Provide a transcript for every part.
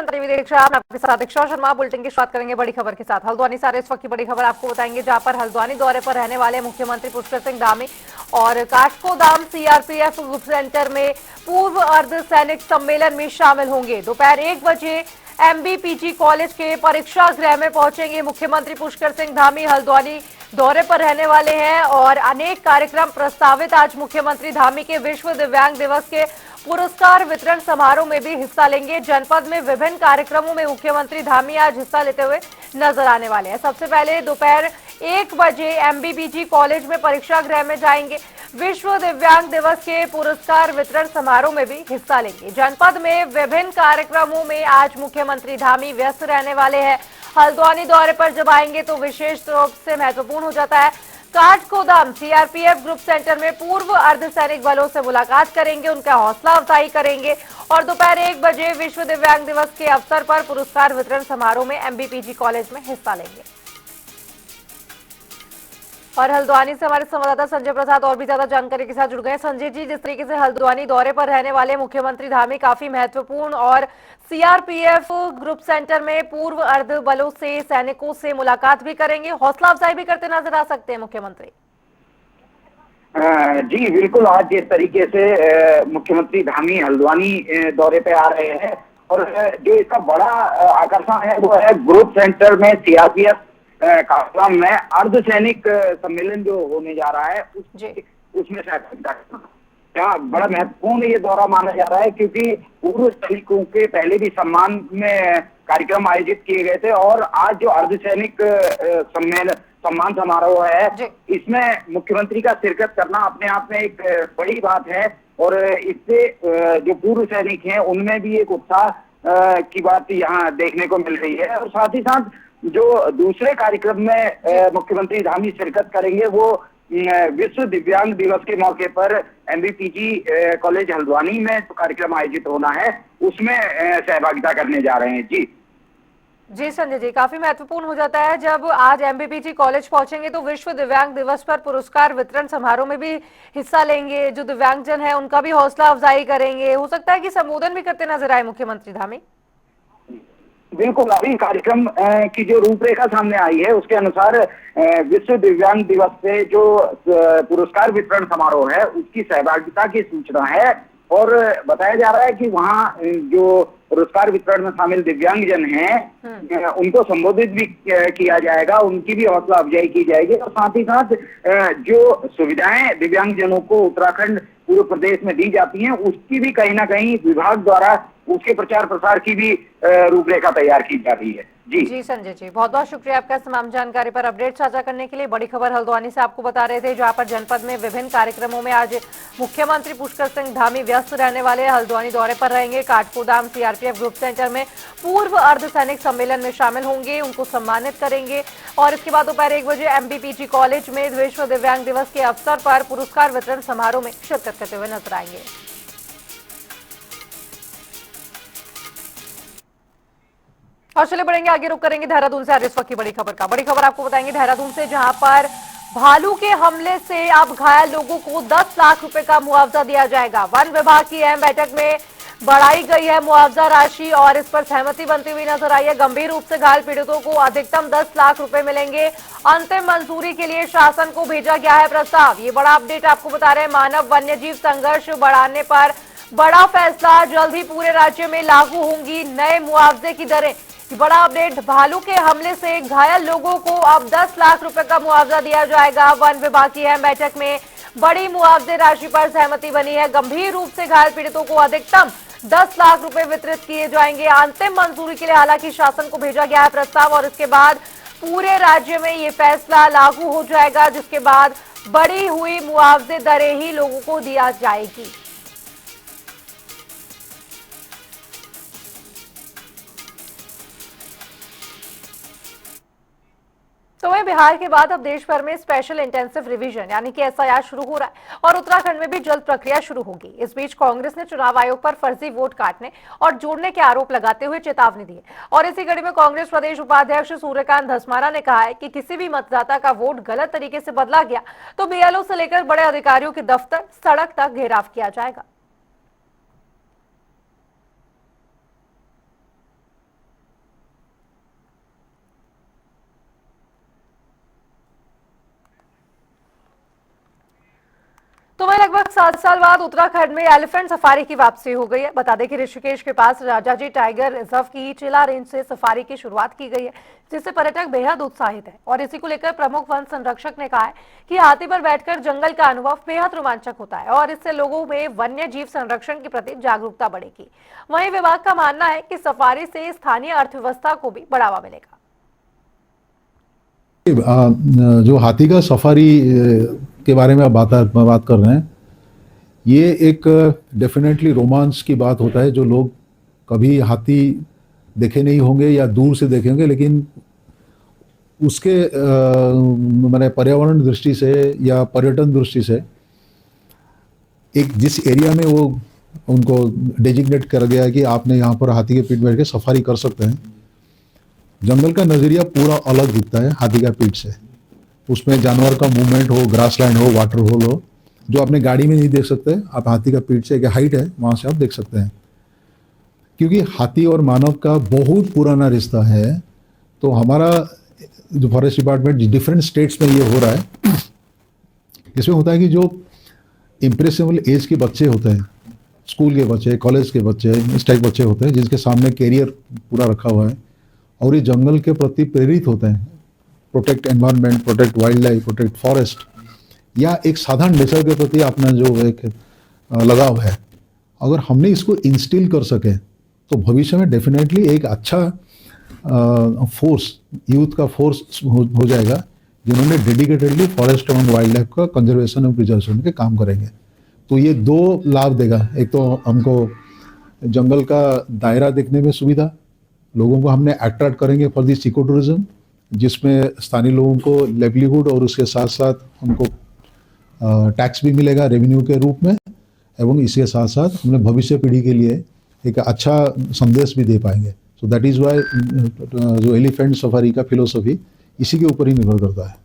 TV देख रहे हैं आप, आपके साथ दीक्षा शर्मा। बुलेटिन की शुरुआत करेंगे बड़ी खबर के साथ। हल्द्वानी से इस वक्त की बड़ी खबर आपको बताएंगे, जहां पर हल्द्वानी दौरे पर रहने वाले मुख्यमंत्री पुष्कर सिंह धामी और काठगोदाम सीआरपीएफ ग्रुप सेंटर में पूर्व अर्धसैनिक सम्मेलन में शामिल होंगे। दोपहर 1 बजे एमबीपीजी कॉलेज के परीक्षा गृह में पहुंचेंगे मुख्यमंत्री पुष्कर सिंह धामी। हल्द्वानी दौरे पर रहने वाले हैं और अनेक कार्यक्रम प्रस्तावित। आज मुख्यमंत्री धामी के विश्व दिव्यांग दिवस के पुरस्कार वितरण समारोह में भी हिस्सा लेंगे। जनपद में विभिन्न कार्यक्रमों में मुख्यमंत्री धामी आज हिस्सा लेते हुए नजर आने वाले हैं। सबसे पहले दोपहर 1 बजे एमबीबीजी कॉलेज में परीक्षा गृह में जाएंगे। विश्व दिव्यांग दिवस के पुरस्कार वितरण समारोह में भी हिस्सा लेंगे। जनपद में विभिन्न कार्यक्रमों में आज मुख्यमंत्री धामी व्यस्त रहने वाले हैं। हल्द्वानी दौरे पर जब आएंगे तो विशेष रूप से महत्वपूर्ण हो जाता है। काठगोदाम सीआरपीएफ ग्रुप सेंटर में पूर्व अर्धसैनिक बलों से मुलाकात करेंगे, उनका हौसला अफजाई करेंगे और दोपहर 1 बजे विश्व दिव्यांग दिवस के अवसर पर पुरस्कार वितरण समारोह में एमबीपीजी कॉलेज में हिस्सा लेंगे। और हल्द्वानी से हमारे संवाददाता संजय प्रसाद और भी ज्यादा जानकारी के साथ जुड़ गए। संजय जी, जिस तरीके से हल्द्वानी दौरे पर रहने वाले मुख्यमंत्री धामी काफी महत्वपूर्ण और सीआरपीएफ ग्रुप सेंटर में पूर्व अर्ध बलों से सैनिकों से मुलाकात भी करेंगे, हौसला अफजाई भी करते नजर आ सकते हैं मुख्यमंत्री। जी बिल्कुल, आज जिस तरीके से मुख्यमंत्री धामी हल्द्वानी दौरे पे आ रहे हैं और जो इसका बड़ा आकर्षण है वो है ग्रुप सेंटर में सीआरपीएफ काठगोदाम में अर्धसैनिक सम्मेलन जो होने जा रहा है उसमें क्या बड़ा महत्वपूर्ण ये दौरा माना जा रहा है, क्योंकि पूर्व सैनिकों के पहले भी सम्मान में कार्यक्रम आयोजित किए गए थे और आज जो अर्धसैनिक सम्मान समारोह है इसमें मुख्यमंत्री का शिरकत करना अपने आप में एक बड़ी बात है और इससे जो पूर्व सैनिक हैं उनमें भी एक उत्साह की बात यहाँ देखने को मिल रही है। और साथ ही साथ जो दूसरे कार्यक्रम में मुख्यमंत्री धामी शिरकत करेंगे वो विश्व दिव्यांग दिवस के मौके पर एमबीपीजी कॉलेज हल्द्वानी में जो कार्यक्रम आयोजित होना है उसमें सहभागिता करने जा रहे हैं। जी संजय जी, काफी महत्वपूर्ण हो जाता है जब आज एमबीपीजी कॉलेज पहुंचेंगे तो विश्व दिव्यांग दिवस पर पुरस्कार वितरण समारोह में भी हिस्सा लेंगे। जो दिव्यांगजन है उनका भी हौसला अफजाई करेंगे, हो सकता है कि संबोधन भी करते नजर आए मुख्यमंत्री धामी। बिल्कुल, अभी कार्यक्रम की जो रूपरेखा सामने आई है उसके अनुसार विश्व दिव्यांग दिवस पे जो पुरस्कार वितरण समारोह है उसकी सहभागिता की सूचना है और बताया जा रहा है कि वहाँ जो पुरस्कार वितरण में शामिल दिव्यांगजन हैं उनको संबोधित भी किया जाएगा, उनकी भी हौसला अफजाई की जाएगी और साथ ही साथ जो सुविधाएं दिव्यांगजनों को उत्तराखंड पूरे प्रदेश में दी जाती हैं उसकी भी कहीं ना कहीं विभाग द्वारा उसके प्रचार प्रसार की भी रूपरेखा तैयार की जा रही है। जी संजय जी, बहुत बहुत शुक्रिया आपका तमाम जानकारी पर अपडेट साझा करने के लिए। बड़ी खबर हल्द्वानी से आपको बता रहे थे, जहां पर जनपद में विभिन्न कार्यक्रमों में आज मुख्यमंत्री पुष्कर सिंह धामी व्यस्त रहने वाले हल्द्वानी दौरे पर रहेंगे। काठगोदाम सीआरपीएफ ग्रुप सेंटर में पूर्व अर्धसैनिक सम्मेलन में शामिल होंगे, उनको सम्मानित करेंगे और इसके बाद दोपहर 1 बजे एमबीपीजी कॉलेज में विश्व दिव्यांग दिवस के अवसर पर पुरस्कार वितरण समारोह में शिरकत करते हुए नजर आएंगे। और चले बढ़ेंगे आगे, रुक करेंगे देहरादून से आज इस वक्त की बड़ी खबर का। बड़ी खबर आपको बताएंगे देहरादून से, जहां पर भालू के हमले से अब घायल लोगों को 10 लाख रुपए का मुआवजा दिया जाएगा। वन विभाग की अहम बैठक में बढ़ाई गई है मुआवजा राशि और इस पर सहमति बनती हुई नजर आई है। गंभीर रूप से घायल पीड़ितों को अधिकतम 10 लाख रुपए मिलेंगे। अंतिम मंजूरी के लिए शासन को भेजा गया है प्रस्ताव। ये बड़ा अपडेट आपको बता रहे हैं। मानव वन्य जीव संघर्ष बढ़ाने पर बड़ा फैसला, जल्द ही पूरे राज्य में लागू होंगी नए मुआवजे की दरें। बड़ा अपडेट, भालू के हमले से घायल लोगों को अब 10 लाख रुपए का मुआवजा दिया जाएगा। वन विभाग की अहम बैठक में बड़ी मुआवजे राशि पर सहमति बनी है। गंभीर रूप से घायल पीड़ितों को अधिकतम 10 लाख रुपए वितरित किए जाएंगे। अंतिम मंजूरी के लिए हालांकि शासन को भेजा गया है प्रस्ताव और इसके बाद पूरे राज्य में ये फैसला लागू हो जाएगा, जिसके बाद बढ़ी हुई मुआवजे दरें ही लोगों को दिया जाएगी। तो वहीं बिहार के बाद अब देश भर में स्पेशल इंटेंसिव रिवीजन यानी कि एसआईआर शुरू हो रहा है और उत्तराखंड में भी जल्द प्रक्रिया शुरू होगी। इस बीच कांग्रेस ने चुनाव आयोग पर फर्जी वोट काटने और जोड़ने के आरोप लगाते हुए चेतावनी दी है और इसी कड़ी में कांग्रेस प्रदेश उपाध्यक्ष सूर्यकांत धस्माना ने कहा है कि किसी भी मतदाता का वोट गलत तरीके से बदला गया तो बीएलओ से लेकर बड़े अधिकारियों के दफ्तर, सड़क तक घेराव किया जाएगा। 7 साल बाद उत्तराखंड में एलिफेंट सफारी की वापसी हो गई है। बता दें कि ऋषिकेश के पास राजाजी टाइगर रिजर्व की चिला रेंज से सफारी की शुरुआत की गई है, जिससे पर्यटक बेहद उत्साहित है। और इसी को लेकर प्रमुख वन संरक्षक ने कहा है कि हाथी पर बैठकर जंगल का अनुभव बेहद रोमांचक होता है और इससे लोगों में वन्य जीव संरक्षण के प्रति जागरूकता बढ़ेगी। वहीं विभाग का मानना है कि सफारी से स्थानीय अर्थव्यवस्था को भी बढ़ावा मिलेगा। जो हाथी का सफारी के बारे में आप बात कर रहे हैं, ये एक डेफिनेटली रोमांस की बात होता है। जो लोग कभी हाथी देखे नहीं होंगे या दूर से देखे होंगे, लेकिन उसके मैंने पर्यावरण दृष्टि से या पर्यटन दृष्टि से एक जिस एरिया में वो उनको डेजिग्नेट कर गया कि आपने यहाँ पर हाथी के पीठ बैठ के सफारी कर सकते हैं, जंगल का नज़रिया पूरा अलग दिखता है हाथी का पीठ से। उसमें जानवर का मूवमेंट हो, ग्रासलैंड हो, वाटर होल हो, जो आपने गाड़ी में नहीं देख सकते, आप हाथी का पीठ से एक हाइट है वहाँ से आप देख सकते हैं। क्योंकि हाथी और मानव का बहुत पुराना रिश्ता है, तो हमारा जो फॉरेस्ट डिपार्टमेंट डिफरेंट स्टेट्स में ये हो रहा है, इसमें होता है कि जो इम्प्रेसिबल एज के बच्चे होते हैं, स्कूल के बच्चे, कॉलेज के बच्चे, इस टाइप बच्चे होते हैं जिनके सामने कैरियर पूरा रखा हुआ है और ये जंगल के प्रति प्रेरित होते हैं, protect environment, protect wild life, protect forest, या एक साधारण नेचर के प्रति अपना जो एक लगाव है, अगर हमने इसको इंस्टिल कर सके तो भविष्य में डेफिनेटली एक अच्छा फोर्स, यूथ का फोर्स हो जाएगा, जिन्होंने dedicatedly forest and wild life का कंजर्वेशन और प्रिजर्वेशन के काम करेंगे। तो ये दो लाभ देगा। एक तो हमको जंगल का दायरा देखने में सुविधा, लोगों को हमने अट्रैक्ट करेंगे फॉर दिस इको टूरिज्म, जिसमें स्थानीय लोगों को लाइवलीहुड और उसके साथ साथ हमको टैक्स भी मिलेगा रेवेन्यू के रूप में, एवं इसके साथ साथ हमने भविष्य पीढ़ी के लिए एक अच्छा संदेश भी दे पाएंगे। सो दैट इज़ वाई जो एलिफेंट सफारी का फिलोसफी इसी के ऊपर ही निर्भर करता है।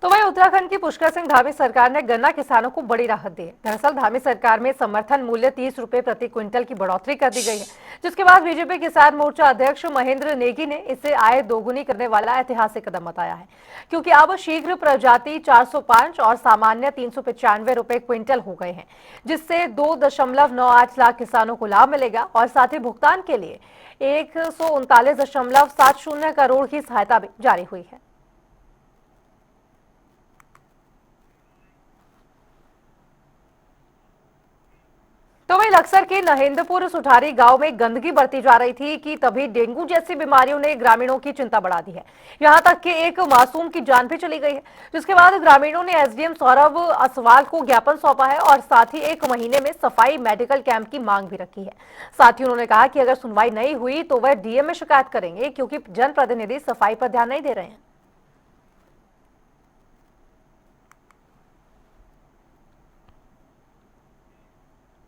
तो वहीं उत्तराखंड की पुष्कर सिंह धामी सरकार ने गन्ना किसानों को बड़ी राहत दी है। दरअसल धामी सरकार में समर्थन मूल्य 30 रुपए प्रति क्विंटल की बढ़ोतरी कर दी गई है, जिसके बाद बीजेपी किसान मोर्चा अध्यक्ष महेंद्र नेगी ने इसे आय दोगुनी करने वाला ऐतिहासिक कदम बताया है, क्योंकि अब शीघ्र प्रजाति 405 और सामान्य 395 रुपए क्विंटल हो गए हैं, जिससे 2.98 लाख किसानों को लाभ मिलेगा और साथ ही भुगतान के लिए 139.70 करोड़ की सहायता भी जारी हुई है। तो वहीं लक्सर के नहेंद्रपुर सुठारी गांव में गंदगी बढ़ती जा रही थी कि तभी डेंगू जैसी बीमारियों ने ग्रामीणों की चिंता बढ़ा दी है। यहां तक कि एक मासूम की जान भी चली गई है, जिसके बाद ग्रामीणों ने एसडीएम सौरभ असवाल को ज्ञापन सौंपा है और साथ ही 1 महीने में सफाई मेडिकल कैंप की मांग भी रखी है। साथ ही उन्होंने कहा कि अगर सुनवाई नहीं हुई तो वह डीएम में शिकायत करेंगे, क्योंकि जनप्रतिनिधि सफाई पर ध्यान नहीं दे रहे हैं।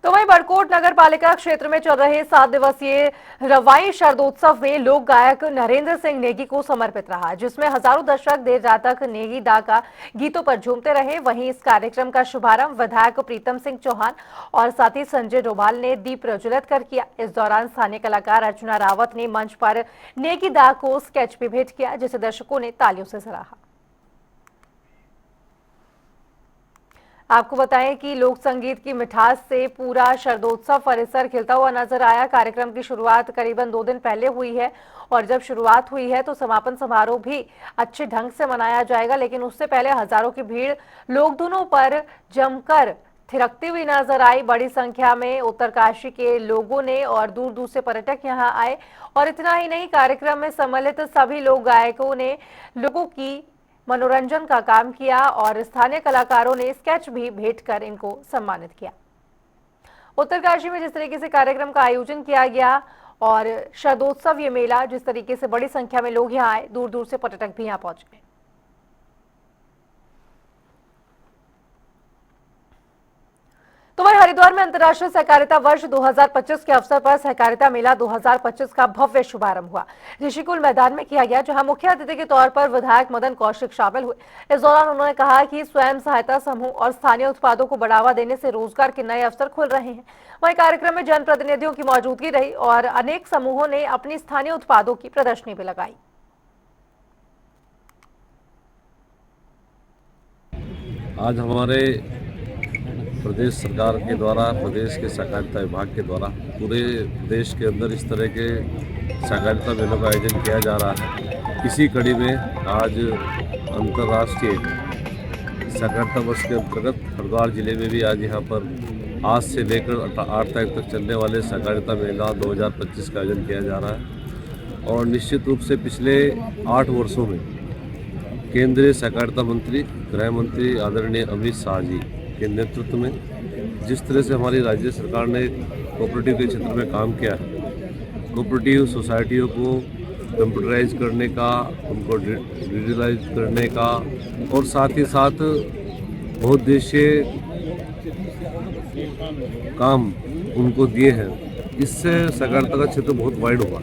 तो वहीं बड़कोट नगर पालिका क्षेत्र में चल रहे 7 दिवसीय रवाई शरदोत्सव में लोक गायक नरेंद्र सिंह नेगी को समर्पित रहा, जिसमें हजारों दर्शक देर रात तक नेगी दा का गीतों पर झूमते रहे। वहीं इस कार्यक्रम का शुभारंभ विधायक प्रीतम सिंह चौहान और साथी संजय डोभाल ने दीप प्रज्वलित कर किया। इस दौरान स्थानीय कलाकार अर्चना रावत ने मंच पर नेगी दा को स्केच भी भेंट किया, जिसे दर्शकों ने तालियों से सराहा। आपको बताएं कि लोक संगीत की मिठास से पूरा शरदोत्सव परिसर खिलता हुआ नजर आया। कार्यक्रम की शुरुआत करीबन 2 दिन पहले हुई है और जब शुरुआत हुई है तो समापन समारोह भी अच्छे ढंग से मनाया जाएगा, लेकिन उससे पहले हजारों की भीड़ लोकधुनों पर जमकर थिरकती हुई नजर आई। बड़ी संख्या में उत्तरकाशी के लोगों ने और दूर दूर से पर्यटक यहां आए और इतना ही नहीं, कार्यक्रम में सम्मिलित सभी लोक गायकों ने लोगों की मनोरंजन का काम किया और स्थानीय कलाकारों ने स्केच भी भेंट कर इनको सम्मानित किया। उत्तरकाशी में जिस तरीके से कार्यक्रम का आयोजन किया गया और शरदोत्सव ये मेला, जिस तरीके से बड़ी संख्या में लोग यहाँ आए, दूर दूर से पर्यटक भी यहाँ पहुंच गए। तो वहीं हरिद्वार में अंतर्राष्ट्रीय सहकारिता वर्ष 2025 के अवसर पर सहकारिता मेला 2025 का भव्य शुभारंभ हुआ। ऋषिकुल मैदान में किया गया, जहां मुख्य अतिथि के तौर पर विधायक मदन कौशिक शामिल हुए। इस दौरान उन्होंने कहा कि स्वयं सहायता समूह और स्थानीय उत्पादों को बढ़ावा देने से रोजगार के नए अवसर खुल रहे हैं। वहीं कार्यक्रम में जनप्रतिनिधियों की मौजूदगी रही और अनेक समूहों ने अपनी स्थानीय उत्पादों की प्रदर्शनी भी लगाई। आज हमारे प्रदेश सरकार के द्वारा, प्रदेश के सहकारिता विभाग के द्वारा पूरे देश के अंदर इस तरह के सहकारिता मेलों का आयोजन किया जा रहा है। इसी कड़ी में आज अंतर्राष्ट्रीय सहकारिता वर्ष के अंतर्गत हरिद्वार जिले में भी आज यहाँ पर आज से लेकर 8 तारीख तक चलने वाले सहकारिता मेला 2025 का आयोजन किया जा रहा है। और निश्चित रूप से पिछले 8 वर्षों में केंद्रीय सहकारिता मंत्री, गृह मंत्री आदरणीय अमित शाह जी के नेतृत्व में जिस तरह से हमारी राज्य सरकार ने कोऑपरेटिव के क्षेत्र में काम किया है, कोऑपरेटिव सोसाइटियों को कंप्यूटराइज करने का, उनको डिजिटलाइज करने का और साथ ही साथ बहुउद्देशीय काम उनको दिए हैं, इससे सहकारिता का क्षेत्र बहुत वाइड हुआ।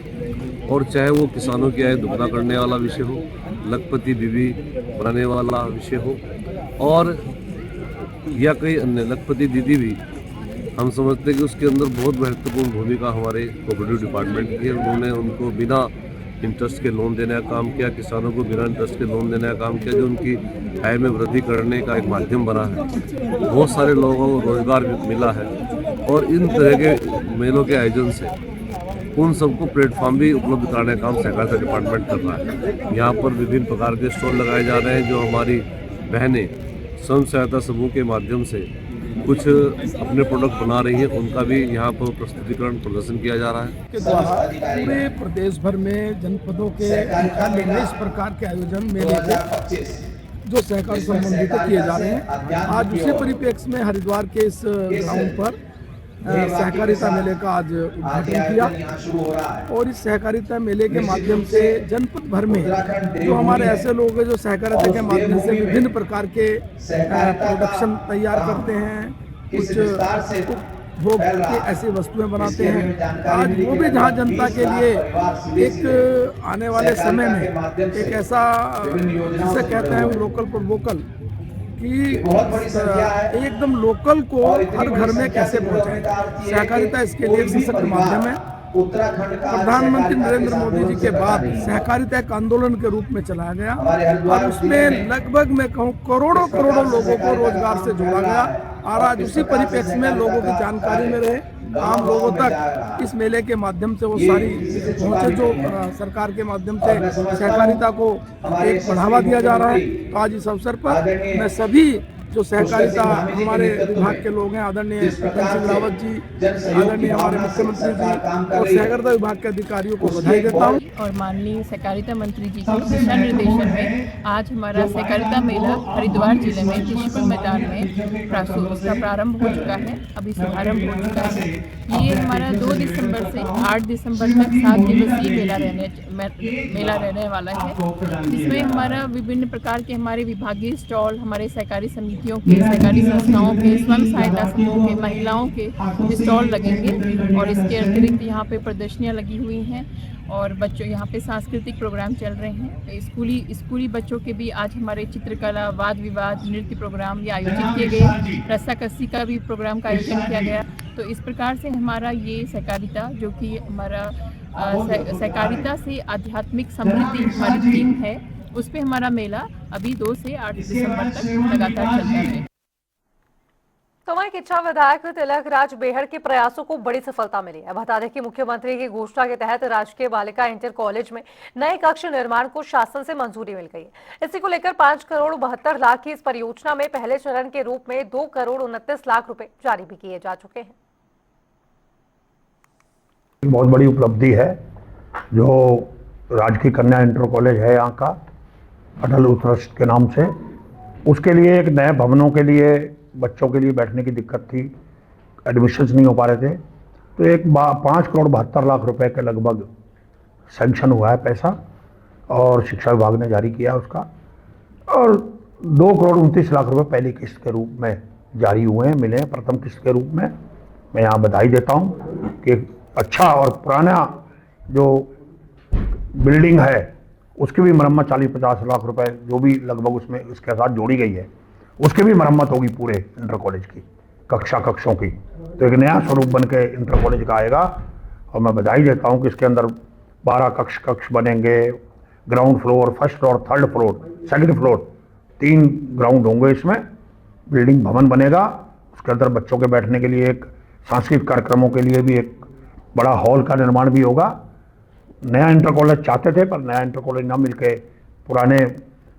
और चाहे वो किसानों की आय दुगना करने वाला विषय हो, लखपति बीवी बनाने वाला विषय हो, और या कई अन्य लखपति दीदी भी हम समझते हैं कि उसके अंदर बहुत महत्वपूर्ण भूमिका हमारे कोऑपरेटिव डिपार्टमेंट की है। उन्होंने उनको बिना इंटरेस्ट के लोन देने का काम किया, किसानों को बिना इंटरेस्ट के लोन देने का काम किया, जो उनकी आय में वृद्धि करने का एक माध्यम बना है। बहुत सारे लोगों को रोजगार भी मिला है और इन तरह के मेलों के आयोजन से उन सबको प्लेटफॉर्म भी उपलब्ध कराने का काम सहकारिता डिपार्टमेंट कर रहा है। यहाँ पर विभिन्न प्रकार के स्टॉल लगाए जा रहे हैं, जो हमारी बहनें स्वयं सहायता समूह के माध्यम से कुछ अपने प्रोडक्ट बना रही हैं, उनका भी यहाँ पर प्रस्तुतिकरण प्रदर्शन किया जा रहा है। के द्वारा पूरे प्रदेश भर में जनपदों के मुख्यालय में इस प्रकार के आयोजन मेले के जो सहकार संबंधित किए जा रहे हैं। आज उसी परिप्रेक्ष्य में हरिद्वार के इस ग्राउंड पर सहकारिता मेले का आज उद्घाटन किया और इस सहकारिता मेले के माध्यम से जनपद भर में जो हमारे ऐसे लोग हैं जो सहकारिता के माध्यम से विभिन्न प्रकार के प्रोडक्शन तैयार करते हैं, कुछ उपभोग की ऐसी वस्तुएं बनाते हैं, आज वो भी जहां जनता के लिए एक आने वाले समय में एक ऐसा जिसे कहते हैं लोकल फॉर वोकल कि एकदम लोकल को हर घर में कैसे पहुंचाए। सहकारिता इसके लिए एक सशक्त माध्यम है। प्रधानमंत्री नरेंद्र मोदी जी के बाद सहकारिता एक आंदोलन के रूप में चलाया गया और उसमें लगभग मैं कहूँ करोड़ों लोगों को रोजगार से जोड़ा गया और आज उसी परिप्रेक्ष्य में लोगों की जानकारी में रहे, आम लोगों तक इस मेले के माध्यम से वो सारी पहुंचे जो सरकार के माध्यम से सहकारिता को एक बढ़ावा दिया जा रहा है। तो आज इस अवसर पर मैं सभी जो सहकारिता हमारे विभाग के लोग हैं, आदरणीय धन सिंह रावत जी, आदरणीय हमारे मुख्यमंत्री जी और सहकारिता विभाग के अधिकारियों को बधाई देता हूँ। और माननीय सहकारिता मंत्री जी के दिशा निर्देशन में आज हमारा सहकारिता मेला हरिद्वार जिले में त्रिशूल मैदान में उसका प्रारंभ हो चुका है, अभी शुभारंभ हो चुका है। ये हमारा 2 दिसंबर से 8 दिसंबर तक 7 दिवसीय मेला रहने वाला है, जिसमें हमारा विभिन्न प्रकार के हमारे विभागीय स्टॉल, हमारे सहकारी समितियों के, सहकारी संस्थाओं के, स्वयं सहायता समूह के, महिलाओं के स्टॉल लगेंगे और इसके अतिरिक्त यहाँ पे प्रदर्शनियाँ लगी हुई हैं और बच्चों यहाँ पे सांस्कृतिक प्रोग्राम चल रहे हैं। स्कूली बच्चों के भी आज हमारे चित्रकला, वाद विवाद, नृत्य प्रोग्राम ये आयोजित किए गए, रस्साकस्सी का भी प्रोग्राम का आयोजन किया गया। तो इस प्रकार से हमारा ये सहकारिता, जो कि हमारा सहकारिता से आध्यात्मिक समृद्धि हमारी थीम है, उस पर हमारा मेला अभी 2 से 8 दिसंबर तक लगातार चलता है। तो वहीं इच्छा विधायक तिलक राज बेहड़ के प्रयासों को बड़ी सफलता मिली है। बता दें कि मुख्यमंत्री की घोषणा के तहत राजकीय बालिका इंटर कॉलेज में नए कक्ष निर्माण को शासन से मंजूरी मिल गई है। इसी को लेकर 5 करोड़ 72 लाख की इस परियोजना में पहले चरण के रूप में 2 करोड़ 29 लाख रुपए जारी भी किए जा चुके हैं। बहुत बड़ी उपलब्धि है जो राजकीय कन्या इंटर कॉलेज है यहाँ का अटल उत्कृष्ट के नाम से। उसके लिए एक नए भवनों के लिए बच्चों के लिए बैठने की दिक्कत थी, एडमिशन्स नहीं हो पा रहे थे, तो एक 5 करोड़ 72 लाख रुपए के लगभग सैंक्शन हुआ है पैसा और शिक्षा विभाग ने जारी किया उसका, और 2 करोड़ 29 लाख रुपए पहली किस्त के रूप में जारी हुए हैं, मिले हैं प्रथम किस्त के रूप में। मैं यहाँ बधाई देता हूँ कि अच्छा और पुराना जो बिल्डिंग है उसकी भी मरम्मत 40-50 लाख रुपए जो भी लगभग उसमें इसके साथ जोड़ी गई है, उसकी भी मरम्मत होगी पूरे इंटर कॉलेज की कक्षों की। तो एक नया स्वरूप बन के इंटर कॉलेज का आएगा और मैं बधाई देता हूँ कि इसके अंदर 12 कक्ष बनेंगे, ground floor, first floor, third floor, second floor, 3 ground होंगे, इसमें बिल्डिंग भवन बनेगा उसके अंदर बच्चों के बैठने के लिए एक सांस्कृतिक कार्यक्रमों के लिए भी एक बड़ा हॉल का निर्माण भी होगा। नया इंटर कॉलेज चाहते थे पर नया इंटर कॉलेज ना मिलके पुराने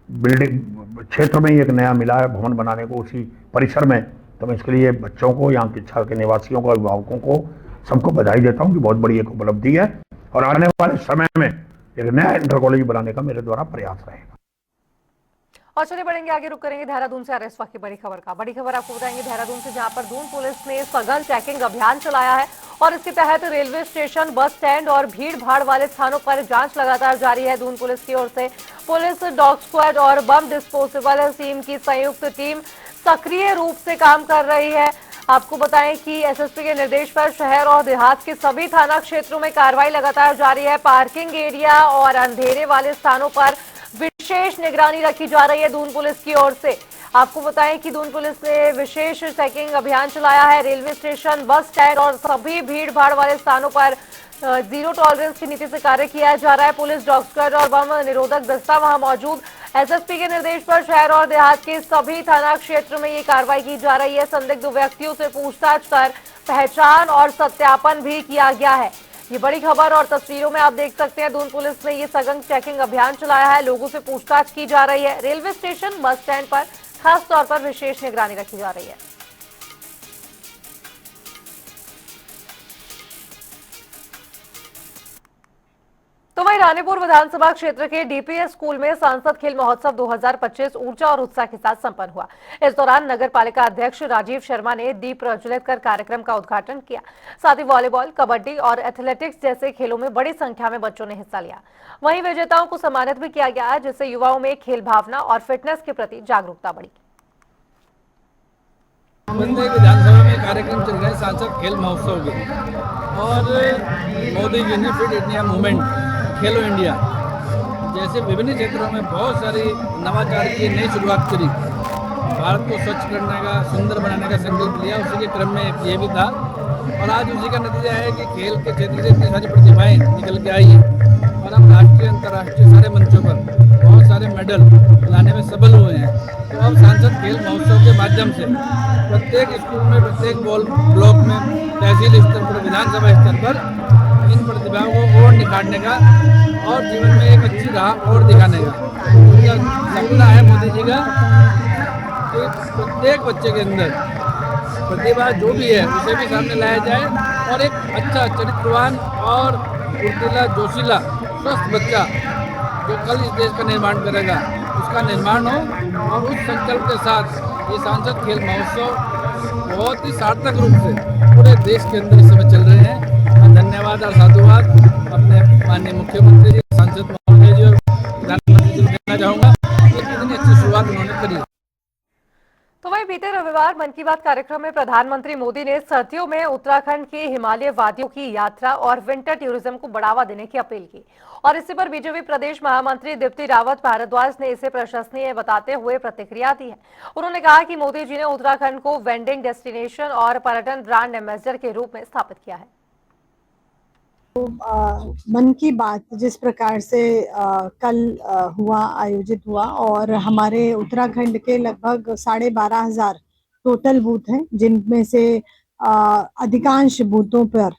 बिल्डिंग क्षेत्र में ही एक नया मिला है भवन बनाने को उसी परिसर में। तो मैं इसके लिए बच्चों को, यहाँ के इच्छा के निवासियों को, अभिभावकों को सबको बधाई देता हूँ कि बहुत बड़ी एक उपलब्धि है और आने वाले समय में एक नया इंटर कॉलेज बनाने का मेरे द्वारा प्रयास रहेगा। और चलिए बढ़ेंगे आगे, रुक करेंगे देहरादून से आ रहे इस वक्त की बड़ी खबर का। बड़ी खबर आपको बताएंगे देहरादून से, जहां पर दून पुलिस ने सघन चेकिंग अभियान चलाया है और इसके तहत रेलवे स्टेशन, बस स्टैंड और भीड़ भाड़ वाले स्थानों पर जांच लगातार जारी है। दून पुलिस की ओर से पुलिस, डॉग स्क्वाड और बम डिस्पोजेबल टीम की संयुक्त टीम सक्रिय रूप से काम कर रही है। आपको बताएं कि एसएसपी के निर्देश पर शहर और देहात के सभी थाना क्षेत्रों में कार्रवाई लगातार जारी है। पार्किंग एरिया और अंधेरे वाले स्थानों पर विशेष निगरानी रखी जा रही है दून पुलिस की ओर से। आपको बताएं कि दून पुलिस ने विशेष चेकिंग अभियान चलाया है। रेलवे स्टेशन, बस स्टैंड और सभी भीड़ भाड़ वाले स्थानों पर जीरो टॉलरेंस की नीति से कार्य किया जा रहा है। पुलिस, डॉग स्क्वाड और बम निरोधक दस्ता वहां मौजूद। एसएसपी के निर्देश पर शहर और देहात के सभी थाना क्षेत्र में ये कार्रवाई की जा रही है। संदिग्ध व्यक्तियों से पूछताछ कर पहचान और सत्यापन भी किया गया है। ये बड़ी खबर और तस्वीरों में आप देख सकते हैं, दून पुलिस ने ये सघन चेकिंग अभियान चलाया है। लोगों से पूछताछ की जा रही है। रेलवे स्टेशन, बस स्टैंड पर खास तौर पर विशेष निगरानी रखी जा रही है। तो वहीं रानीपुर विधानसभा क्षेत्र के डीपीएस स्कूल में सांसद खेल महोत्सव 2025 ऊर्जा और उत्साह के साथ संपन्न हुआ। इस दौरान नगर पालिका अध्यक्ष राजीव शर्मा ने दीप प्रज्वलित कर कार्यक्रम का उद्घाटन किया। साथ ही वॉलीबॉल, कबड्डी और एथलेटिक्स जैसे खेलों में बड़ी संख्या में बच्चों ने हिस्सा लिया। वहीं विजेताओं को सम्मानित भी किया गया, जिससे युवाओं में खेल भावना और फिटनेस के प्रति जागरूकता बढ़ी। विधानसभा में कार्यक्रम चल रहे हैं सांसद खेल महोत्सव के, और मोदी जी ने फिट इंडिया मूवमेंट, खेलो इंडिया जैसे विभिन्न क्षेत्रों में बहुत सारी नवाचार की नई शुरुआत करी। भारत को स्वच्छ करने का, सुंदर बनाने का संकल्प लिया। उसी के क्रम में ये भी था और आज उसी का नतीजा है कि खेल के क्षेत्र से इतनी सारी प्रतिभाएं निकल के आई हैं और हम राष्ट्रीय, अंतर्राष्ट्रीय सारे मंचों पर बहुत सारे मेडल लाने में सफल हुए हैं। तो अब सांसद खेल महोत्सव के माध्यम से प्रत्येक स्कूल में, प्रत्येक ब्लॉक में, तहसील स्तर पर, विधानसभा स्तर पर इन प्रतिभाओं को और निखारने का और जीवन में एक अच्छी राह और दिखाने का उनका सपना है मोदी जी का कि प्रत्येक बच्चे के अंदर प्रतिभा जो भी है उसे भी सामने लाया जाए और एक अच्छा, चरित्रवान और फुर्तीला, जोशीला, स्वस्थ बच्चा जो कल इस देश का निर्माण करेगा उसका निर्माण हो। और उस संकल्प के साथ ये सांसद खेल महोत्सव बहुत ही सार्थक रूप से पूरे देश के अंदर इस समय चल रहे हैं। धन्यवाद और साधुवाद अपने माननीय मुख्यमंत्री जी, सांसद महोदय जी और प्रधानमंत्री जी को देना चाहूँगा कि कितनी अच्छी शुरुआत उन्होंने करी। तो वहीं बीते रविवार मन की बात कार्यक्रम में प्रधानमंत्री मोदी ने सर्दियों में उत्तराखंड के हिमालय वादियों की यात्रा और विंटर टूरिज्म को बढ़ावा देने की अपील की और इसी पर बीजेपी प्रदेश महामंत्री दीप्ति रावत भारद्वाज ने इसे प्रशंसनीय बताते हुए प्रतिक्रिया दी है। उन्होंने कहा कि मोदी जी ने उत्तराखंड को वेंडिंग डेस्टिनेशन और पर्यटन ब्रांड एम्बेसडर के रूप में स्थापित किया है। मन की बात जिस प्रकार से कल आयोजित हुआ और हमारे उत्तराखंड के लगभग 12,500 टोटल बूथ हैं, जिनमें से अधिकांश बूथों पर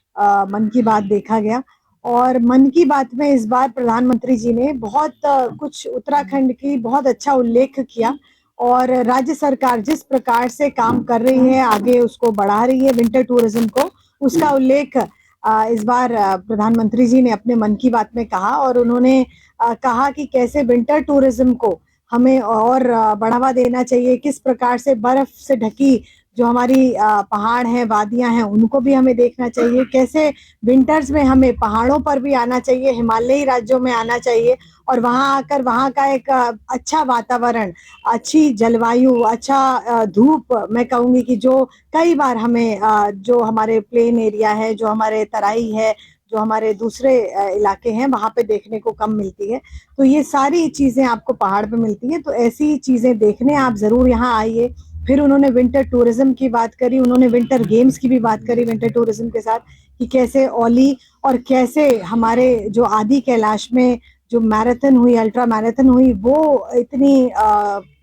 मन की बात देखा गया। और मन की बात में इस बार प्रधानमंत्री जी ने बहुत कुछ उत्तराखंड की बहुत अच्छा उल्लेख किया और राज्य सरकार जिस प्रकार से काम कर रही है, आगे उसको बढ़ा रही है विंटर टूरिज्म को, उसका उल्लेख इस बार प्रधानमंत्री जी ने अपने मन की बात में कहा। और उन्होंने कहा कि कैसे विंटर टूरिज्म को हमें और बढ़ावा देना चाहिए, किस प्रकार से बर्फ से ढकी जो हमारी पहाड़ हैं, वादियां हैं, उनको भी हमें देखना चाहिए, कैसे विंटर्स में हमें पहाड़ों पर भी आना चाहिए, हिमालयी राज्यों में आना चाहिए और वहां आकर वहां का एक अच्छा वातावरण, अच्छी जलवायु, अच्छा धूप, मैं कहूंगी कि जो कई बार हमें जो हमारे प्लेन एरिया है, जो हमारे तराई है, जो हमारे दूसरे इलाके हैं, वहां पे देखने को कम मिलती है। तो ये सारी चीजें आपको पहाड़ पे मिलती है, तो ऐसी चीजें देखने आप जरूर यहाँ आइए। फिर उन्होंने विंटर टूरिज्म की बात करी, उन्होंने विंटर गेम्स की भी बात करी विंटर टूरिज्म के साथ, कि कैसे ओली और कैसे हमारे जो आदि कैलाश में जो मैराथन हुई, अल्ट्रा मैराथन हुई, वो इतनी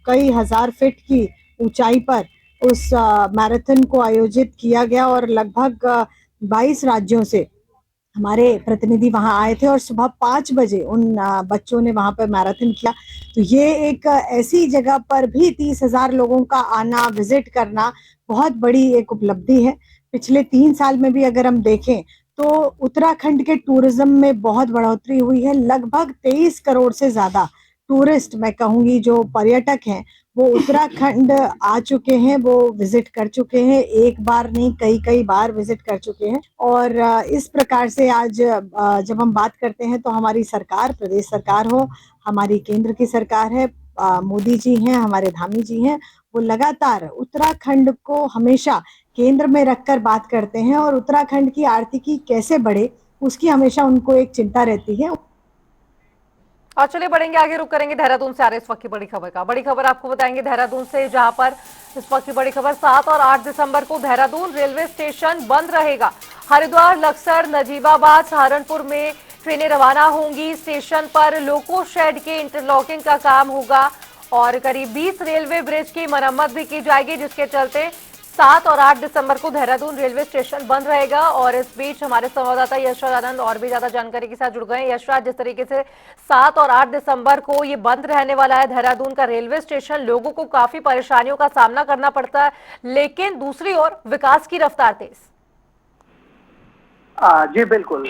कई हजार फीट की ऊंचाई पर उस मैराथन को आयोजित किया गया और लगभग 22 राज्यों से हमारे प्रतिनिधि वहां आए थे और सुबह 5 बजे उन बच्चों ने वहां पर मैराथन किया। तो ये एक ऐसी जगह पर भी 30,000 लोगों का आना, विजिट करना बहुत बड़ी एक उपलब्धि है। पिछले 3 साल में भी अगर हम देखें तो उत्तराखंड के टूरिज्म में बहुत बढ़ोतरी हुई है। लगभग 23 करोड़ से ज्यादा टूरिस्ट, मैं कहूंगी, जो पर्यटक हैं वो उत्तराखंड आ चुके हैं, वो विजिट कर चुके हैं। एक बार नहीं, कई बार विजिट कर चुके हैं। और इस प्रकार से आज जब हम बात करते हैं तो हमारी सरकार, प्रदेश सरकार हो, हमारी केंद्र की सरकार है, मोदी जी हैं, हमारे धामी जी हैं, वो लगातार उत्तराखंड को हमेशा केंद्र में रखकर बात करते हैं और उत्तराखंड की आर्थिकी कैसे बढ़े उसकी हमेशा उनको एक चिंता रहती है। और चलिए बढ़ेंगे आगे, रुक करेंगे देहरादून से आ रहे इस वक्त की बड़ी खबर का। बड़ी खबर आपको बताएंगे देहरादून से, जहां पर इस वक्त की बड़ी खबर 7 और 8 दिसंबर को देहरादून रेलवे स्टेशन बंद रहेगा। हरिद्वार, लक्सर, नजीबाबाद, सहारनपुर में ट्रेनें रवाना होंगी। स्टेशन पर लोको शेड के इंटरलॉकिंग का काम होगा और करीब 20 रेलवे ब्रिज की मरम्मत भी की जाएगी, जिसके चलते 7 और 8 दिसंबर को देहरादून रेलवे स्टेशन बंद रहेगा। और इस बीच हमारे संवाददाता यशराज आनंद और भी ज्यादा जानकारी के साथ जुड़ गए। यशराज, जिस तरीके से 7 और 8 दिसंबर को ये बंद रहने वाला है देहरादून का रेलवे स्टेशन, लोगों को काफी परेशानियों का सामना करना पड़ता है, लेकिन दूसरी ओर विकास की रफ्तार तेज। जी बिल्कुल,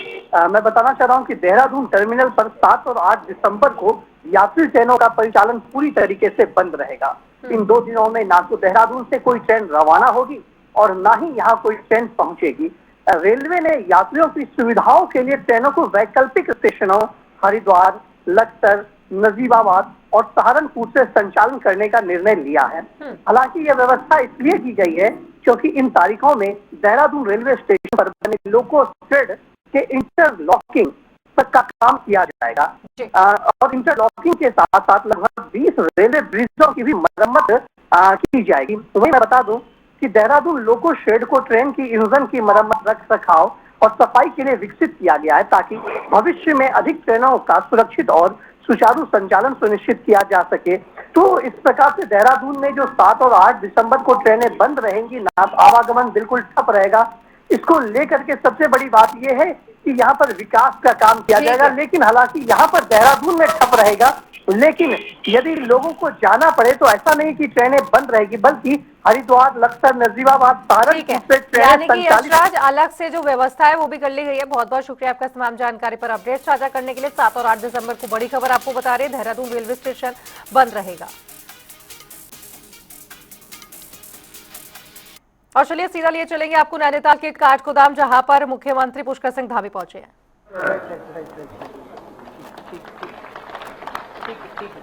मैं बताना चाह रहा हूं कि देहरादून टर्मिनल पर 7 और 8 दिसंबर को यात्री ट्रेनों का परिचालन पूरी तरीके से बंद रहेगा। इन 2 दिनों में ना तो देहरादून से कोई ट्रेन रवाना होगी और ना ही यहाँ कोई ट्रेन पहुंचेगी। रेलवे ने यात्रियों की सुविधाओं के लिए ट्रेनों को वैकल्पिक स्टेशनों हरिद्वार, लक्सर, नजीबाबाद और सहारनपुर से संचालन करने का निर्णय लिया है। हालांकि यह व्यवस्था इसलिए की गई है क्योंकि इन तारीखों में देहरादून रेलवे स्टेशन पर बने लोको शेड के इंटरलॉकिंग का काम किया जाएगा और इंटरलॉकिंग के साथ साथ लगभग 20 रेलवे ब्रिजों की भी मरम्मत की जाएगी। वहीं मैं बता दूं कि देहरादून लोको शेड को ट्रेन की इंजन की मरम्मत, रख रखाव और सफाई के लिए विकसित किया गया है ताकि भविष्य में अधिक ट्रेनों का सुरक्षित और सुचारू संचालन सुनिश्चित किया जा सके। तो इस प्रकार से देहरादून में जो 7 और 8 दिसंबर को ट्रेनें बंद रहेंगी, आवागमन बिल्कुल ठप रहेगा। इसको लेकर के सबसे बड़ी बात यह है कि यहाँ पर विकास का काम किया जाएगा, लेकिन हालांकि यहाँ पर देहरादून में ठप रहेगा, लेकिन यदि लोगों को जाना पड़े तो ऐसा नहीं कि ट्रेनें बंद रहेगी, बल्कि हरिद्वार, लक्सर, नजीबाबाद, सहारनपुर से ट्रेनें संचालित। अलग से जो व्यवस्था है वो भी कर ली गई है। बहुत बहुत शुक्रिया आपका तमाम जानकारी पर अपडेट साझा करने के लिए। 7 और 8 दिसंबर को बड़ी खबर आपको बता रहे, देहरादून रेलवे स्टेशन बंद रहेगा। और चलिए सीधा लिए चलेंगे आपको नैनीताल के काठगोदाम, जहां पर मुख्यमंत्री पुष्कर सिंह धामी पहुंचे हैं।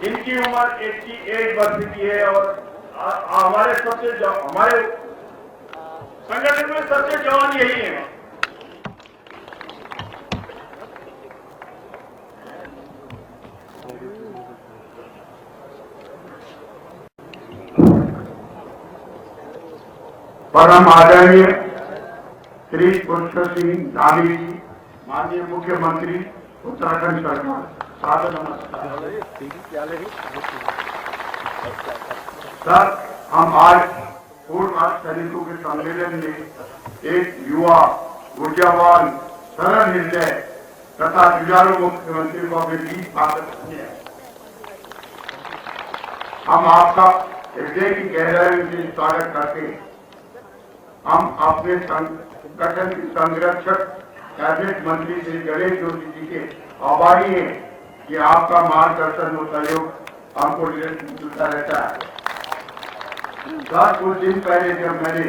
इनकी उम्र 81 वर्ष की है और हमारे संगठन में सबसे जवान यही है। परम आदरणीय श्री पुष्कर सिंह धामी जी, माननीय मुख्यमंत्री उत्तराखंड सरकार, सादर नमस्कार। सर, हम आज पूर्व सैनिकों के सम्मेलन में एक युवा, ऊर्जावान, सरल हृदय तथा जुझारू मुख्यमंत्री को अपने बीच स्वागत करते हैं। हम आपका हृदय की गहराई से स्वागत करते हैं। हम अपने संगठन के संरक्षक कैबिनेट मंत्री श्री गणेश जोशी जी के आभारी हैं कि आपका मार्गदर्शन और सहयोग हमको मिलता रहता है। कुछ दिन पहले जब मैंने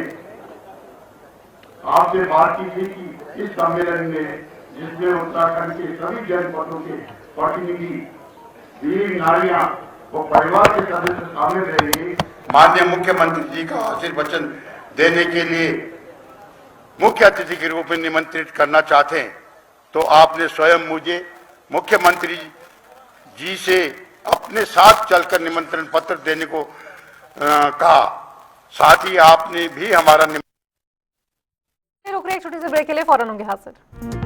आपसे बात की थी कि इस सम्मेलन में, जिसमें उत्तराखंड के सभी जनपदों के प्रतिनिधि, वीर नारियां और परिवार के सदस्य शामिल रहेंगे, माननीय मुख्यमंत्री जी का आशीर्वचन देने के लिए मुख्य अतिथि के रूप में निमंत्रित करना चाहते हैं, तो आपने स्वयं मुझे मुख्यमंत्री जी से अपने साथ चलकर निमंत्रण पत्र देने को कहा। साथ ही आपने भी हमारा रुक रहे एक छोटी सी ब्रेक के लिए, फौरन होंगे हाजिर।